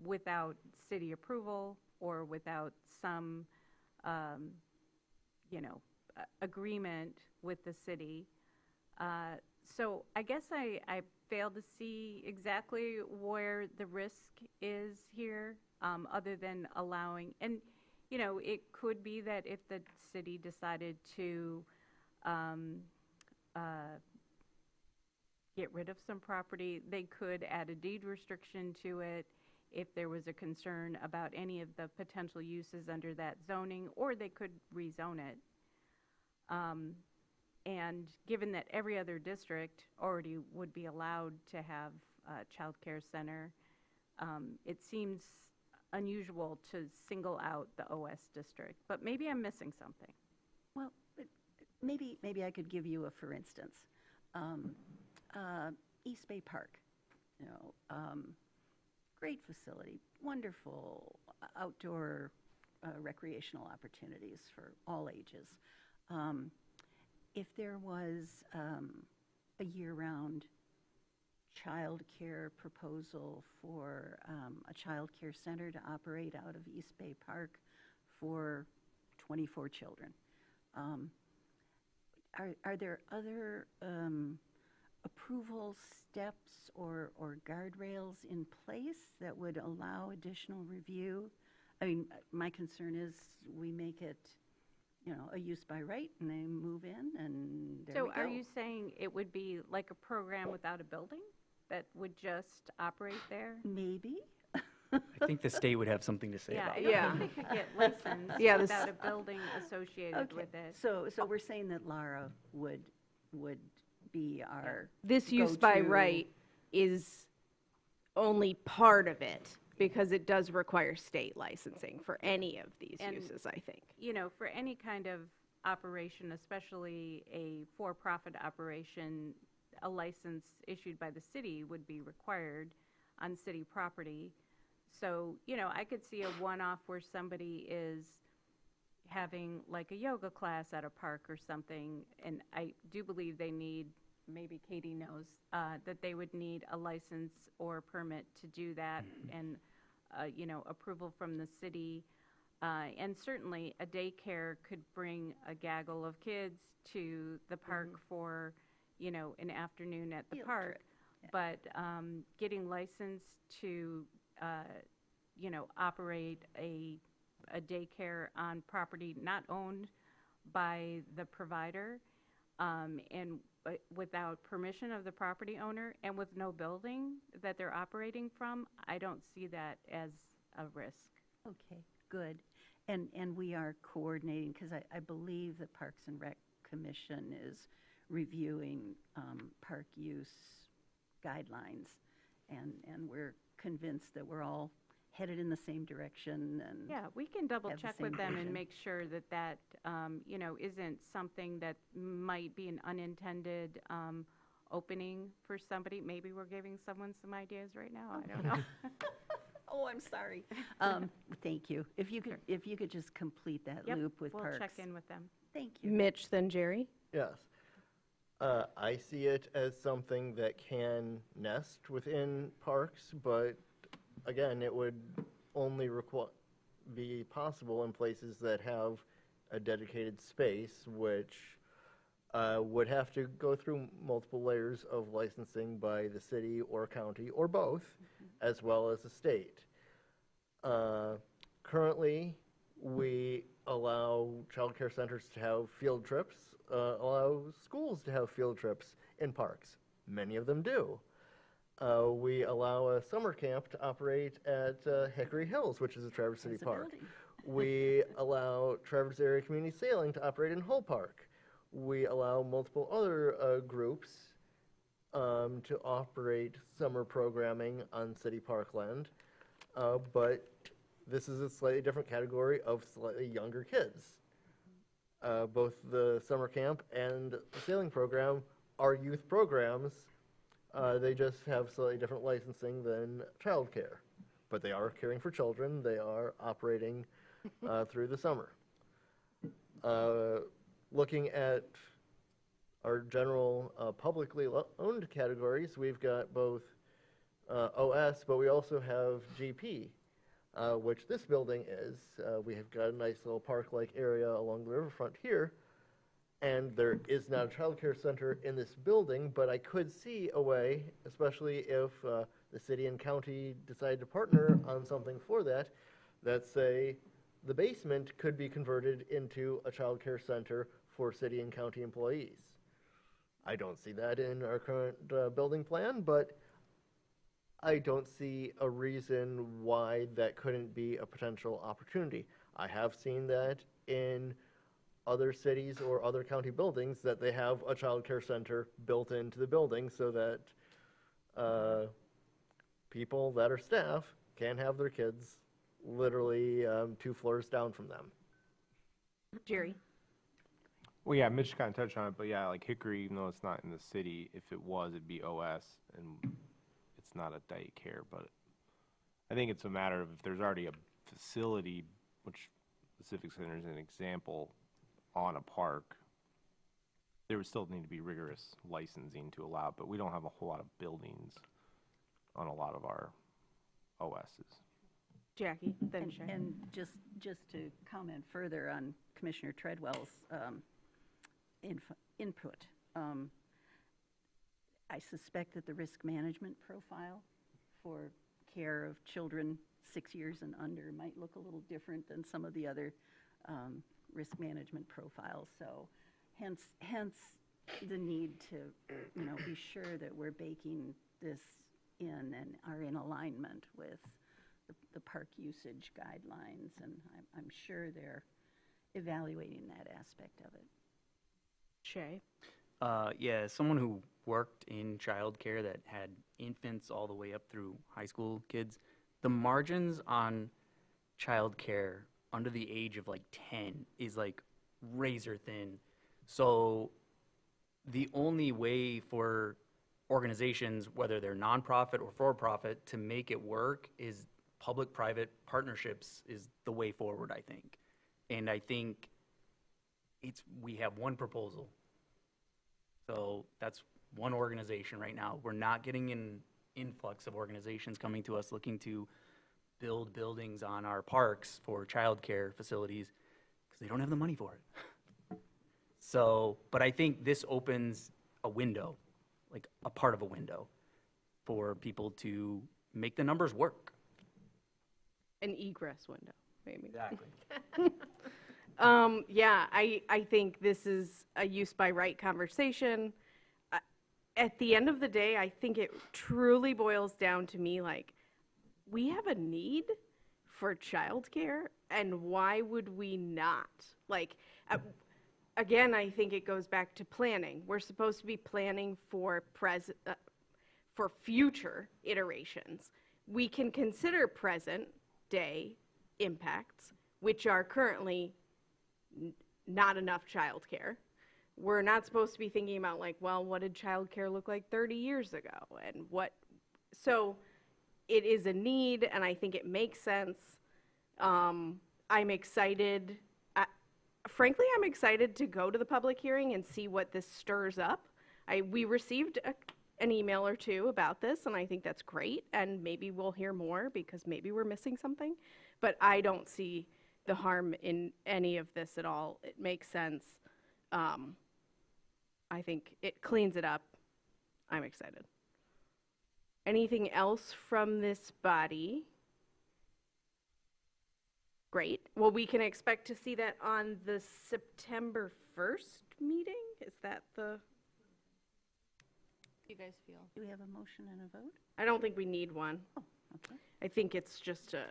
without city approval or without some, agreement with the city. So I guess I fail to see exactly where the risk is here, other than allowing, and, it could be that if the city decided to get rid of some property, they could add a deed restriction to it if there was a concern about any of the potential uses under that zoning, or they could rezone it. And given that every other district already would be allowed to have a child care center, it seems unusual to single out the OS district. But maybe I'm missing something. Well, but maybe I could give you a for instance. East Bay Park, great facility, wonderful outdoor recreational opportunities for all ages. If there was a year-round child care proposal for a child care center to operate out of East Bay Park for 24 children, are there other approval steps or guardrails in place that would allow additional review? I mean, my concern is we make it, a use by right, and they move in, and there we So go. are you saying it would be like a program without a building that would just operate there? Maybe. I think the state would have something to say Yeah, about I that. don't think they could get licensed Yeah, without a building associated Okay, with it. so we're saying that Lara would be our This use by go-to- right is only part of it, because it does require state licensing for any of these And- uses, I think. For any kind of operation, especially a for-profit operation, a license issued by the city would be required on city property. So, I could see a one-off where somebody is having like a yoga class at a park or something, and I do believe they need, maybe Katie knows, that they would need a license or permit to do that, and, approval from the city. And certainly, a daycare could bring a gaggle of kids to the park for, an afternoon at the Field park. trip, yeah. But getting licensed to, operate a daycare on property not owned by the provider, and without permission of the property owner, and with no building that they're operating from, I don't see that as a risk. Okay, good. And we are coordinating, because I believe the Parks and Rec Commission is reviewing park use guidelines, and we're convinced that we're all headed in the same direction, and Yeah, we can double have the check same with them and vision. make sure that, isn't something that might be an unintended opening for somebody. Maybe we're giving someone some ideas right now, I don't know. Oh, I'm sorry. Thank you. If you could just complete that Yep, loop with we'll Parks. check in with them. Thank you. Mitch, then Jerry? Yes. I see it as something that can nest within parks, but again, it would only be possible in places that have a dedicated space, which would have to go through multiple layers of licensing by the city or county, or both, as well as the state. Currently, we allow child care centers to have field trips, allow schools to have field trips in parks. Many of them do. We allow a summer camp to operate at Hickory Hills, which is a Traverse City As a park. building. We allow Traverse Area Community Sailing to operate in Hull Park. We allow multiple other groups to operate summer programming on city parkland, but this is a slightly different category of slightly younger kids. Both the summer camp and the sailing program are youth programs. They just have slightly different licensing than childcare, but they are caring for children. They are operating through the summer. Looking at our general publicly owned categories, we've got both OS, but we also have GP, which this building is. We have got a nice little park-like area along the riverfront here, and there is not a child care center in this building, but I could see a way, especially if the city and county decide to partner on something for that, that say the basement could be converted into a child care center for city and county employees. I don't see that in our current building plan, but I don't see a reason why that couldn't be a potential opportunity. I have seen that in other cities or other county buildings that they have a child care center built into the building so that people that are staff can have their kids literally 2 floors down from them. Jerry? Well, yeah, Mitch kind of touched on it, but yeah, like Hickory, even though it's not in the city, if it was, it'd be OS, and it's not a daycare, but I think it's a matter of if there's already a facility, which the Civic Center is an example, on a park, there would still need to be rigorous licensing to allow it, but we don't have a whole lot of buildings on a lot of our OSs. Jackie, then Shay. And just to comment further on Commissioner Treadwell's input, I suspect that the risk management profile for care of children 6 years and under might look a little different than some of the other risk management profiles. So hence the need to, be sure that we're baking this in and are in alignment with the park usage guidelines, and I'm sure they're evaluating that aspect of it. Shay? Yeah, as someone who worked in childcare that had infants all the way up through high school kids, the margins on childcare under the age of like 10 is like razor thin. So the only way for organizations, whether they're nonprofit or for-profit, to make it work is public-private partnerships is the way forward, I think. And I think we have one proposal. So that's one organization right now. We're not getting an influx of organizations coming to us looking to build buildings on our parks for childcare facilities because they don't have the money for it. So, but I think this opens a window, like a part of a window, for people to make the numbers work. An egress window, maybe. Exactly. Yeah, I think this is a use by right conversation. At the end of the day, I think it truly boils down to me like, we have a need for childcare, and why would we not? Like, again, I think it goes back to planning. We're supposed to be planning for future iterations. We can consider present day impacts, which are currently not enough childcare. We're not supposed to be thinking about like, well, what did childcare look like 30 years ago? And so it is a need, and I think it makes sense. I'm excited. Frankly, I'm excited to go to the public hearing and see what this stirs up. We received an email or two about this, and I think that's great, and maybe we'll hear more because maybe we're missing something. But I don't see the harm in any of this at all. It makes sense. I think it cleans it up. I'm excited. Anything else from this body? Great. Well, we can expect to see that on the September 1st meeting? Is that the... You guys feel? Do we have a motion and a vote? I don't think we need one. Oh, okay. I think it's just a,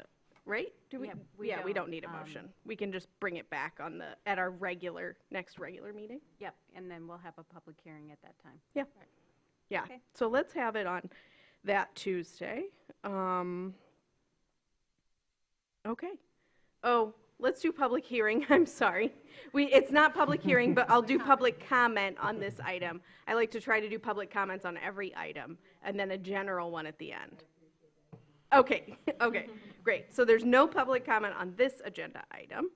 right? Do we? Yeah, We don't need a motion. We can just bring it back at our next regular meeting. Yep, and then we'll have a public hearing at that time. Yeah. Yeah. Okay. So let's have it on that Tuesday. Okay. Oh, let's do public hearing. I'm sorry. It's not public hearing, but I'll do public comment on this item. I like to try to do public comments on every item and then a general one at the end. Okay. Okay. Great. So there's no public comment on this agenda item.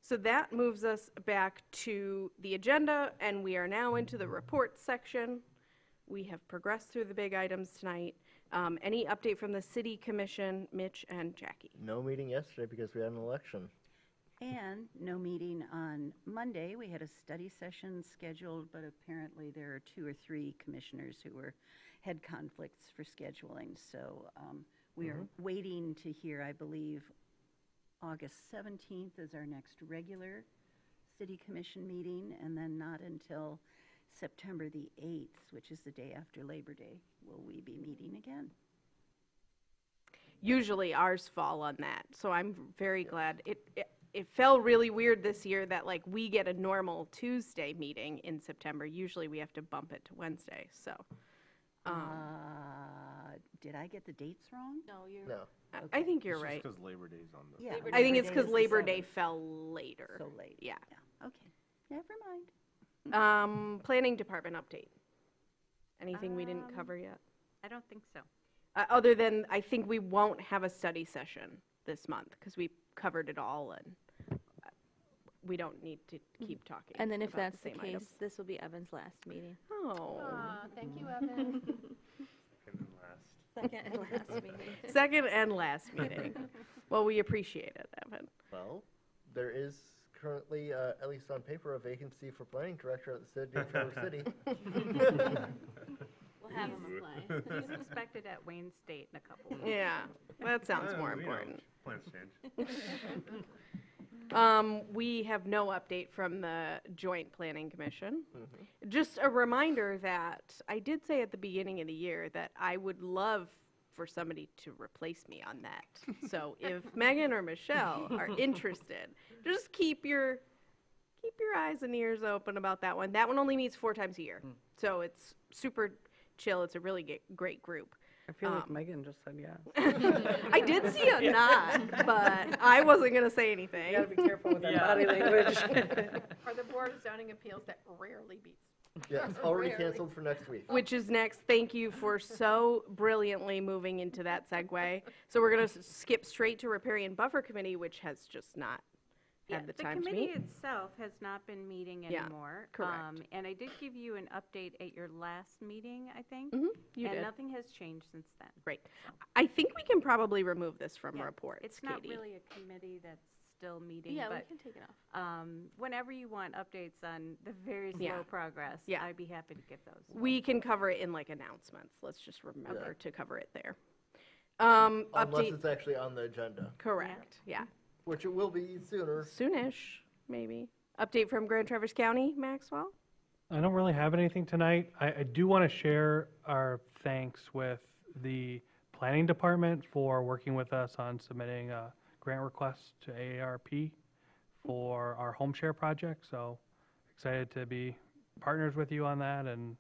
So that moves us back to the agenda, and we are now into the reports section. We have progressed through the big items tonight. Any update from the City Commission, Mitch and Jackie? No meeting yesterday because we had an election. And no meeting on Monday. We had a study session scheduled, but apparently there are 2 or 3 commissioners who had conflicts for scheduling. So we are waiting to hear, I believe, August 17th is our next regular City Commission meeting, and then not until September the 8th, which is the day after Labor Day, will we be meeting again. Usually ours fall on that, so I'm very glad. it felt really weird this year that like we get a normal Tuesday meeting in September. Usually we have to bump it to Wednesday, so. Did I get the dates wrong? No, you're. No. I think you're right. Because Labor Day's on the. Yeah. I think it's Day because is the Labor Day 7th. fell later. So late. Yeah. Yeah, okay. Never mind. Planning department update. Anything we didn't cover yet? I don't think so. Other than, I think we won't have a study session this month because we covered it all and we don't need to keep talking. And then if about that's the same case, items. this will be Evan's last meeting. Oh. Thank you, Evan. Second and last meeting. Second and last meeting. Well, we appreciate it, Evan. Well, there is currently, at least on paper, a vacancy for planning director at the city of Traverse City. We'll have him apply. He's expected at Wayne State in a couple weeks. Yeah, that sounds more You know, important. plans change. We have no update from the Joint Planning Commission. Just a reminder that I did say at the beginning of the year that I would love for somebody to replace me on that. So if Megan or Michelle are interested, just keep your eyes and ears open about that one. That one only meets 4 times a year. So it's super chill. It's a really great group. I feel like Megan just said yes. I did see a nod, but I wasn't going to say anything. You gotta be careful with that body language. Or the Board of Zoning Appeals that rarely beats. Yeah, it's already canceled for next week. Which is next. Thank you for so brilliantly moving into that segue. So we're going to skip straight to Riparian Buffer Committee, which has just not had the time to meet. The committee itself has not been meeting Yeah, anymore. correct. And I did give you an update at your last meeting, I think. You and did. nothing has changed since then. Great. I think we can probably remove this from Yeah, reports, It's not Katie. really a committee that's still meeting, Yeah, we but can take it off. whenever you want updates on the very slow Yeah. progress, Yeah. I'd be happy to give those. We can cover it in like announcements. Let's just remember Yeah. to cover it there. Unless Update, it's actually on the agenda, correct, yeah. which it will be sooner. Soonish, maybe. Update from Grand Traverse County, Maxwell? I don't really have anything tonight. I do want to share our thanks with the planning department for working with us on submitting a grant request to AARP for our home share project. So excited to be partners with you on that and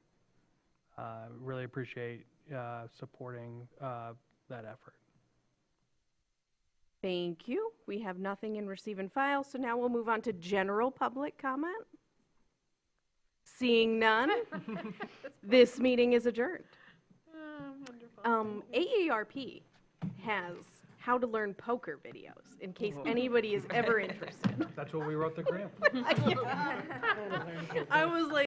really appreciate supporting that effort. Thank you. We have nothing in receive and file, so now we'll move on to general public comment. Seeing none, this meeting is adjourned. AARP has how to learn poker videos, in case anybody is ever interested. That's what we wrote the grant for. I was like,